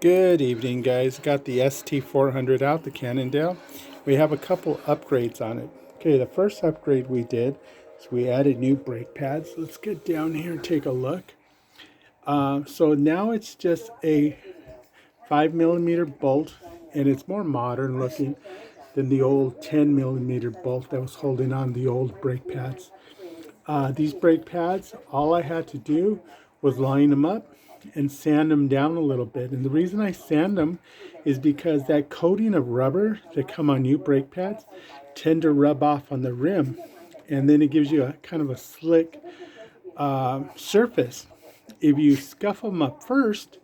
Good evening, guys. Got the ST400 out, the Cannondale. We have a couple upgrades on it. Okay, the first upgrade we did is we added new brake pads. Let's get down here and take a look. So now it's just a 5mm bolt, and it's more modern looking than the old 10mm bolt that was holding on the old brake pads. These brake pads, all I had to do was line them up and sand them down a little bit. And the reason I sand them is because that coating of rubber that come on new brake pads tend to rub off on the rim, and then it gives you a kind of a slick surface. If you scuff them up first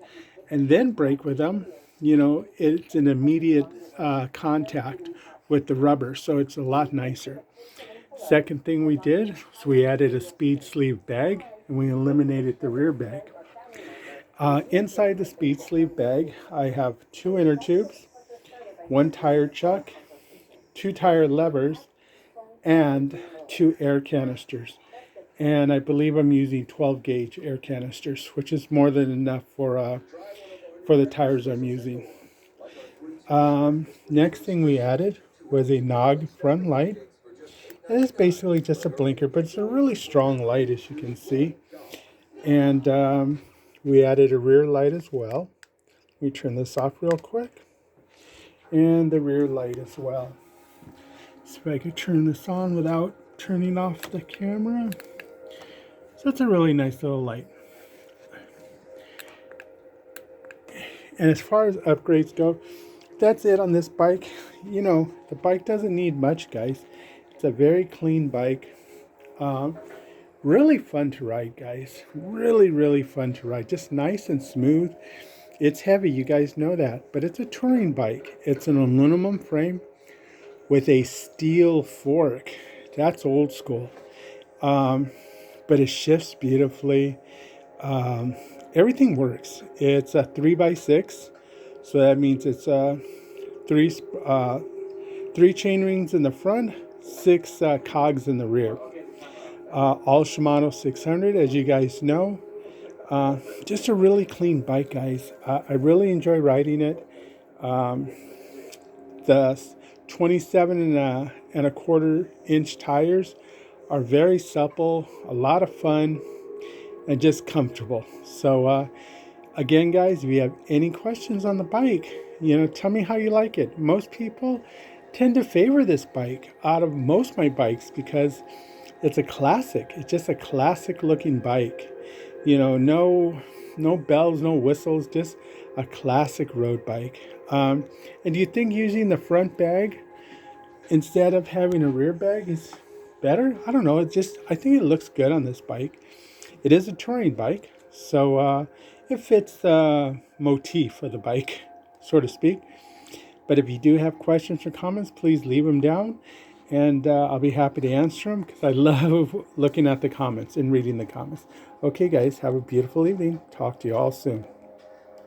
and then brake with them, you know, it's an immediate contact with the rubber, so it's a lot nicer. Second thing we did was we added a speed sleeve bag, and we eliminated the rear bag. Inside the speed sleeve bag, I have 2 inner tubes, 1 tire chuck, 2 tire levers, and 2 air canisters. And I believe I'm using 12 gauge air canisters, which is more than enough for the tires I'm using. Next thing we added was a Nog front light. And it's basically just a blinker, but it's a really strong light, as you can see. And we added a rear light as well. Let me turn this off real quick. And the rear light as well. So if I could turn this on without turning off the camera. So it's a really nice little light. And as far as upgrades go, that's it on this bike. You know, the bike doesn't need much, guys. It's a very clean bike. Really fun to ride, guys. Really fun to ride. Just nice and smooth. It's heavy, you guys know that, but it's a touring bike. It's an aluminum frame with a steel fork. That's old school. But it shifts beautifully. Everything works. It's a 3x6, so that means it's three chain rings in the front, 6 cogs in the rear. All Shimano 600, as you guys know. Just a really clean bike, guys. I really enjoy riding it. The 27 and a quarter inch tires are very supple, a lot of fun, and just comfortable. So again, guys, if you have any questions on the bike, you know, tell me how you like it. Most people tend to favor this bike out of most of my bikes because it's a classic. It's just a classic looking bike. You know, no bells, no whistles, just a classic road bike. And do you think using the front bag instead of having a rear bag is better? I don't know. I think it looks good on this bike. It is a touring bike, so it fits the motif of the bike, so to speak. But if you do have questions or comments, please leave them down, and I'll be happy to answer them because I love looking at the comments and reading the comments. Okay, guys, have a beautiful evening. Talk to you all soon.